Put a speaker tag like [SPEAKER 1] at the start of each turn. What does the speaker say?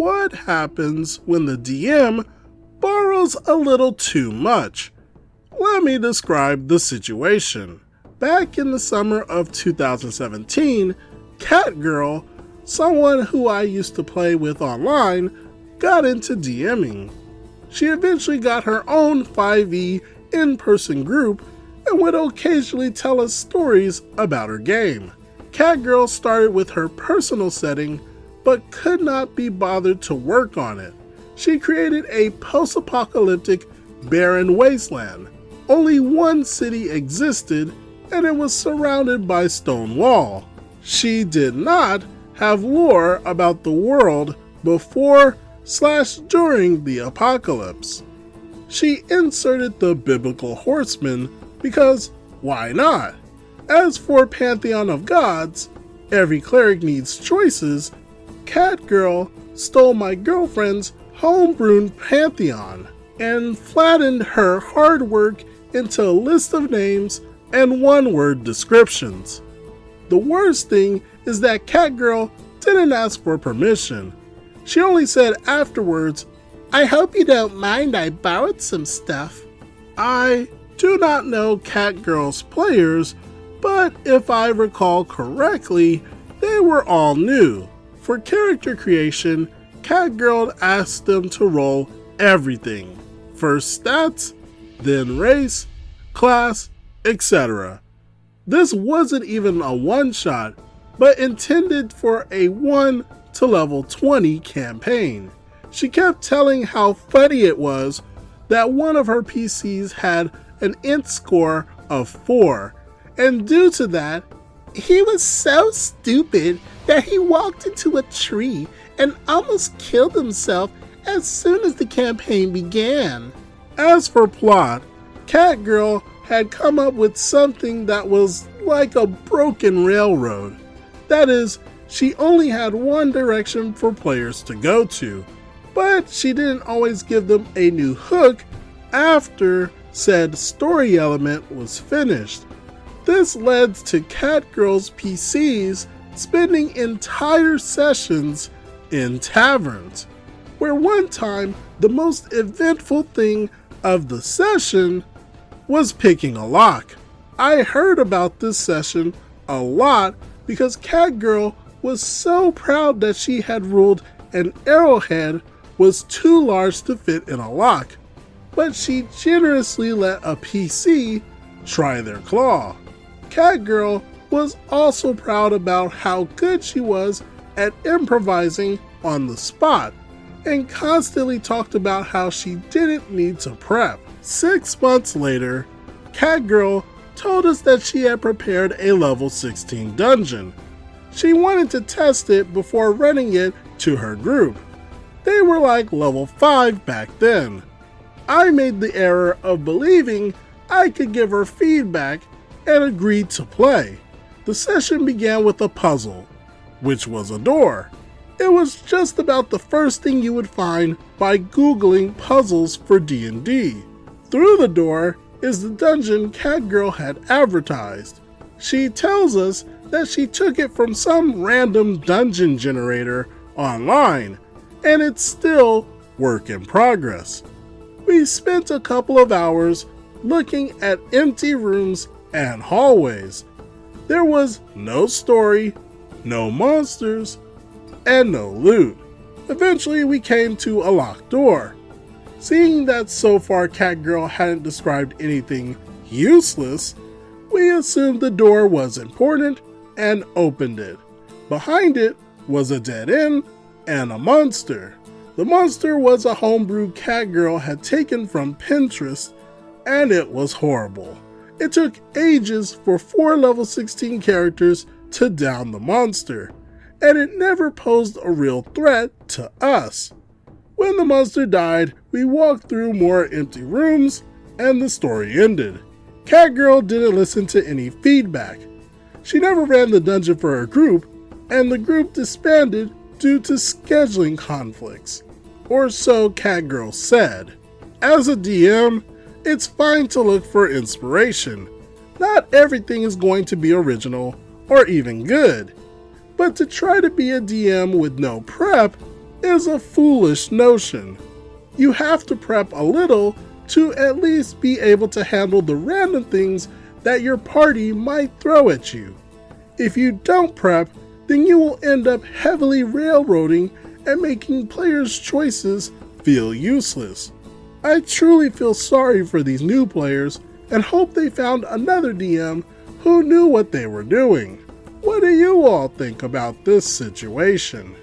[SPEAKER 1] what happens when the DM borrows a little too much. Let me describe the situation. Back in the summer of 2017, Catgirl, someone who I used to play with online, got into DMing. She eventually got her own 5e in-person group and would occasionally tell us stories about her game. Catgirl started with her personal setting, but could not be bothered to work on it. She created a post-apocalyptic barren wasteland. Only one city existed, and it was surrounded by stone wall. She did not have lore about the world before/during the apocalypse. She inserted the biblical horseman because why not? As for Pantheon of Gods, every cleric needs choices. Catgirl stole my girlfriend's homebrewed pantheon and flattened her hard work into a list of names and one-word descriptions. The worst thing is that Catgirl didn't ask for permission. She only said afterwards, "I hope you don't mind I borrowed some stuff." I do not know Catgirl's players, but if I recall correctly, they were all new. For character creation, Catgirl asked them to roll everything. First stats, then race, class, etc. This wasn't even a one-shot, but intended for a 1 to level 20 campaign. She kept telling how funny it was that one of her PCs had an int score of 4, and due to that, he was so stupid that he walked into a tree and almost killed himself as soon as the campaign began. As for plot, Catgirl had come up with something that was like a broken railroad. That is, she only had one direction for players to go to, but she didn't always give them a new hook after said story element was finished. This led to Catgirl's PCs spending entire sessions in taverns, where one time the most eventful thing of the session was picking a lock. I heard about this session a lot because Catgirl was so proud that she had ruled an arrowhead was too large to fit in a lock, but she generously let a PC try their claw. Catgirl was also proud about how good she was at improvising on the spot, and constantly talked about how she didn't need to prep. 6 months later, Catgirl told us that she had prepared a level 16 dungeon. She wanted to test it before running it to her group. They were like level 5 back then. I made the error of believing I could give her feedback and agreed to play. The session began with a puzzle, which was a door. It was just about the first thing you would find by Googling puzzles for D&D. Through the door is the dungeon Catgirl had advertised. She tells us that she took it from some random dungeon generator online, and it's still work in progress. We spent a couple of hours looking at empty rooms and hallways. There was no story, no monsters, and no loot. Eventually we came to a locked door. Seeing that so far Catgirl hadn't described anything useless, we assumed the door was important and opened it. Behind it was a dead end and a monster. The monster was a homebrew Catgirl had taken from Pinterest, and it was horrible. It took ages for 4 level 16 characters to down the monster, and it never posed a real threat to us. When the monster died, we walked through more empty rooms, and the story ended. Catgirl didn't listen to any feedback. She never ran the dungeon for her group, and the group disbanded due to scheduling conflicts. Or so Catgirl said. As a DM, it's fine to look for inspiration. Not everything is going to be original or even good. But to try to be a DM with no prep is a foolish notion. You have to prep a little to at least be able to handle the random things that your party might throw at you. If you don't prep, then you will end up heavily railroading and making players' choices feel useless. I truly feel sorry for these new players and hope they found another DM who knew what they were doing. What do you all think about this situation?